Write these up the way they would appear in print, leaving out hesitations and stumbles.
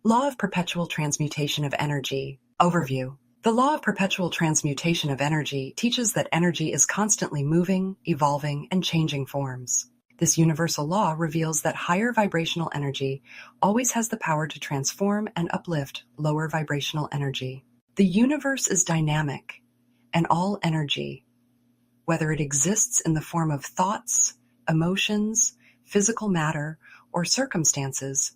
Law of perpetual transmutation of energy. Overview. The law of perpetual transmutation of energy teaches that energy is constantly moving, evolving, and changing forms. This universal law reveals that higher vibrational energy always has the power to transform and uplift lower vibrational energy. The universe is dynamic, and all energy, whether it exists in the form of thoughts, emotions, physical matter, or circumstances,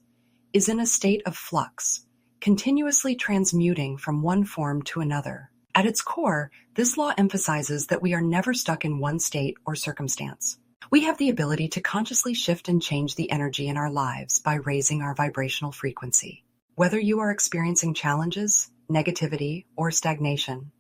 is in a state of flux, continuously transmuting from one form to another. At its core, this law emphasizes that we are never stuck in one state or circumstance. We have the ability to consciously shift and change the energy in our lives by raising our vibrational frequency. Whether you are experiencing challenges, negativity, or stagnation,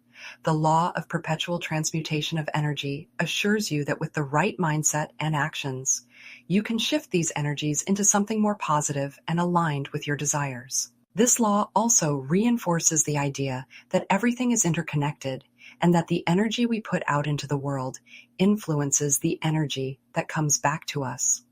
the law of perpetual transmutation of energy assures you that with the right mindset and actions, you can shift these energies into something more positive and aligned with your desires. This law also reinforces the idea that everything is interconnected and that the energy we put out into the world influences the energy that comes back to us.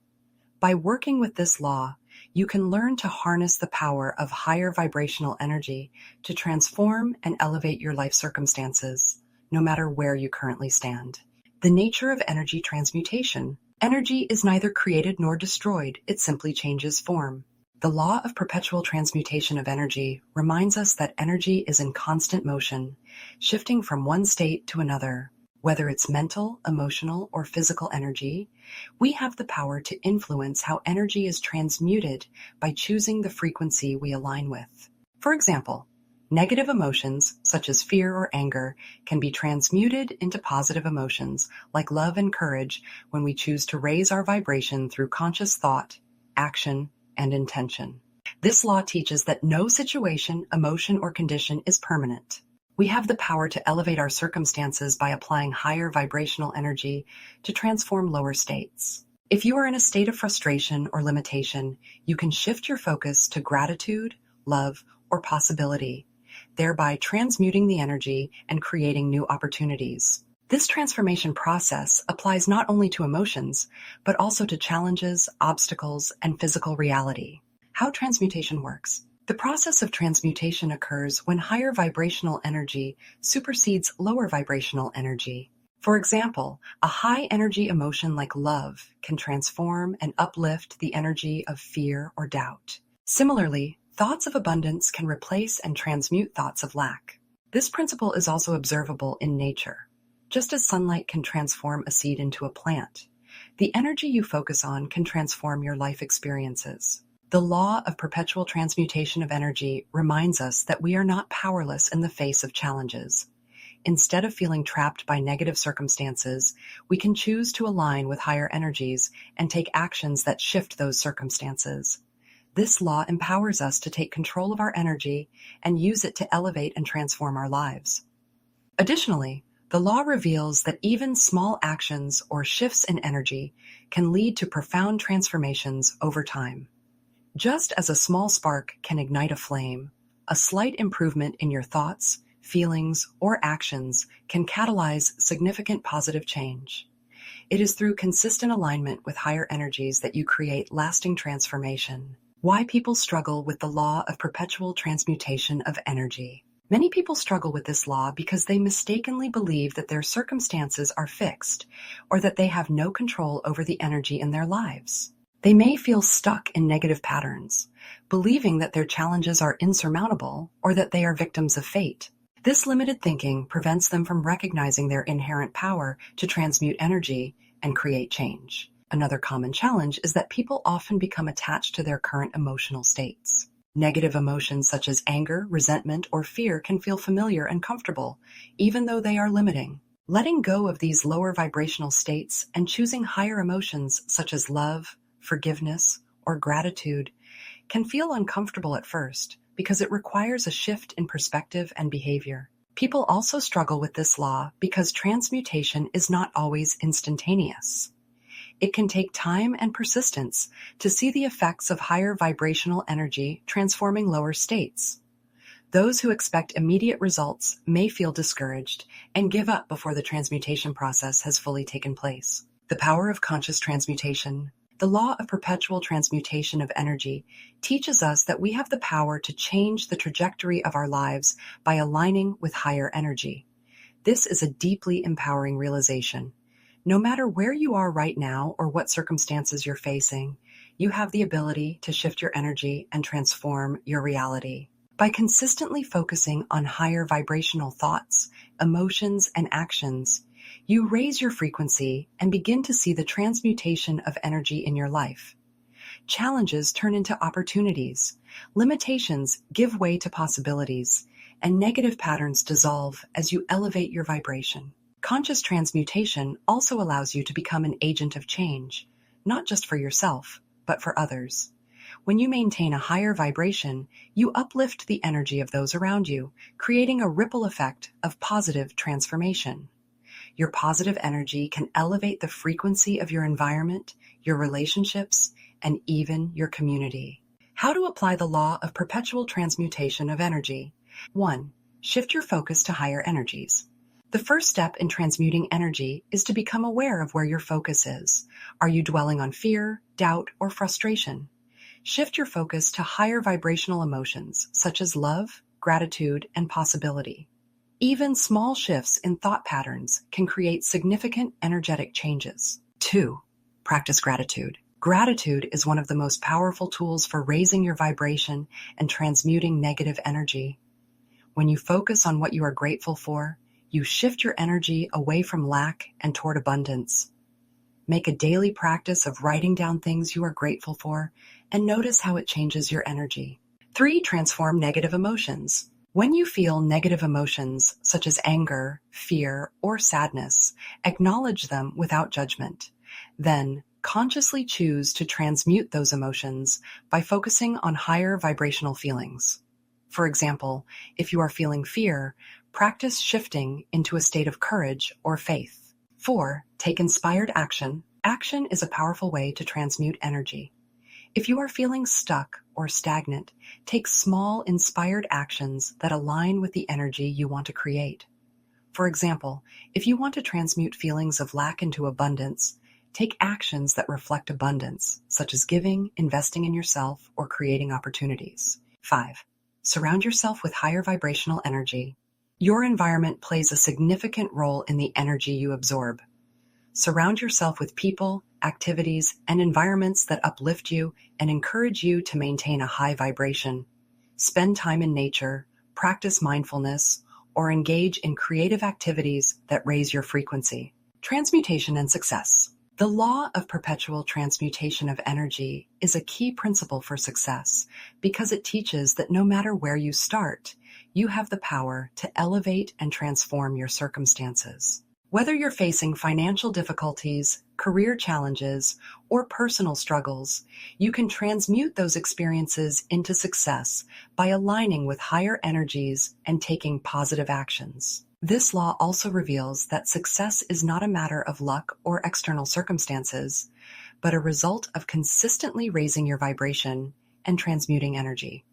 By working with this law, you can learn to harness the power of higher vibrational energy to transform and elevate your life circumstances, no matter where you currently stand. The nature of energy transmutation. Energy is neither created nor destroyed, it simply changes form. The law of perpetual transmutation of energy reminds us that energy is in constant motion, shifting from one state to another. Whether it's mental, emotional, or physical energy, we have the power to influence how energy is transmuted by choosing the frequency we align with. For example, negative emotions, such as fear or anger, can be transmuted into positive emotions, like love and courage, when we choose to raise our vibration through conscious thought, action, and intention. This law teaches that no situation, emotion, or condition is permanent. We have the power to elevate our circumstances by applying higher vibrational energy to transform lower states. If you are in a state of frustration or limitation, you can shift your focus to gratitude, love, or possibility, thereby transmuting the energy and creating new opportunities. This transformation process applies not only to emotions, but also to challenges, obstacles, and physical reality. How transmutation works. The process of transmutation occurs when higher vibrational energy supersedes lower vibrational energy. For example, a high-energy emotion like love can transform and uplift the energy of fear or doubt. Similarly, thoughts of abundance can replace and transmute thoughts of lack. This principle is also observable in nature. Just as sunlight can transform a seed into a plant, the energy you focus on can transform your life experiences. The law of perpetual transmutation of energy reminds us that we are not powerless in the face of challenges. Instead of feeling trapped by negative circumstances, we can choose to align with higher energies and take actions that shift those circumstances. This law empowers us to take control of our energy and use it to elevate and transform our lives. Additionally, the law reveals that even small actions or shifts in energy can lead to profound transformations over time. Just as a small spark can ignite a flame, a slight improvement in your thoughts, feelings, or actions can catalyze significant positive change. It is through consistent alignment with higher energies that you create lasting transformation. Why people struggle with the law of perpetual transmutation of energy. Many people struggle with this law because they mistakenly believe that their circumstances are fixed or that they have no control over the energy in their lives. They may feel stuck in negative patterns, believing that their challenges are insurmountable or that they are victims of fate. This limited thinking prevents them from recognizing their inherent power to transmute energy and create change. Another common challenge is that people often become attached to their current emotional states. Negative emotions such as anger, resentment, or fear can feel familiar and comfortable, even though they are limiting. Letting go of these lower vibrational states and choosing higher emotions such as love, forgiveness, or gratitude can feel uncomfortable at first because it requires a shift in perspective and behavior. People also struggle with this law because transmutation is not always instantaneous. It can take time and persistence to see the effects of higher vibrational energy transforming lower states. Those who expect immediate results may feel discouraged and give up before the transmutation process has fully taken place. The power of conscious transmutation. The law of perpetual transmutation of energy teaches us that we have the power to change the trajectory of our lives by aligning with higher energy. This is a deeply empowering realization. No matter where you are right now or what circumstances you're facing, you have the ability to shift your energy and transform your reality. By consistently focusing on higher vibrational thoughts, emotions, and actions, you raise your frequency and begin to see the transmutation of energy in your life. Challenges turn into opportunities, limitations give way to possibilities, and negative patterns dissolve as you elevate your vibration. Conscious transmutation also allows you to become an agent of change, not just for yourself, but for others. When you maintain a higher vibration, you uplift the energy of those around you, creating a ripple effect of positive transformation. Your positive energy can elevate the frequency of your environment, your relationships, and even your community. How to apply the law of perpetual transmutation of energy. 1. Shift your focus to higher energies. The first step in transmuting energy is to become aware of where your focus is. Are you dwelling on fear, doubt, or frustration? Shift your focus to higher vibrational emotions such as love, gratitude, and possibility. Even small shifts in thought patterns can create significant energetic changes. 2. Practice gratitude. Gratitude is one of the most powerful tools for raising your vibration and transmuting negative energy. When you focus on what you are grateful for, you shift your energy away from lack and toward abundance. Make a daily practice of writing down things you are grateful for and notice how it changes your energy. 3. Transform negative emotions. When you feel negative emotions such as anger, fear, or sadness, acknowledge them without judgment. Then, consciously choose to transmute those emotions by focusing on higher vibrational feelings. For example, if you are feeling fear, practice shifting into a state of courage or faith. 4. Take inspired action. Action is a powerful way to transmute energy. If you are feeling stuck or stagnant, take small, inspired actions that align with the energy you want to create. For example, if you want to transmute feelings of lack into abundance, take actions that reflect abundance, such as giving, investing in yourself, or creating opportunities. 5. Surround yourself with higher vibrational energy. Your environment plays a significant role in the energy you absorb. Surround yourself with people, activities, and environments that uplift you and encourage you to maintain a high vibration. Spend time in nature, practice mindfulness, or engage in creative activities that raise your frequency. Transmutation and success. The law of perpetual transmutation of energy is a key principle for success because it teaches that no matter where you start, you have the power to elevate and transform your circumstances. Whether you're facing financial difficulties, career challenges, or personal struggles, you can transmute those experiences into success by aligning with higher energies and taking positive actions. This law also reveals that success is not a matter of luck or external circumstances, but a result of consistently raising your vibration and transmuting energy.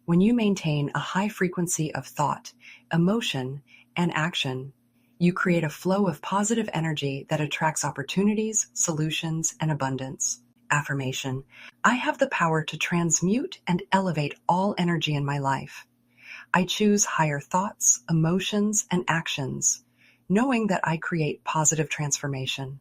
When you maintain a high frequency of thought, emotion, and action, you create a flow of positive energy that attracts opportunities, solutions, and abundance. Affirmation: I have the power to transmute and elevate all energy in my life. I choose higher thoughts, emotions, and actions, knowing that I create positive transformation.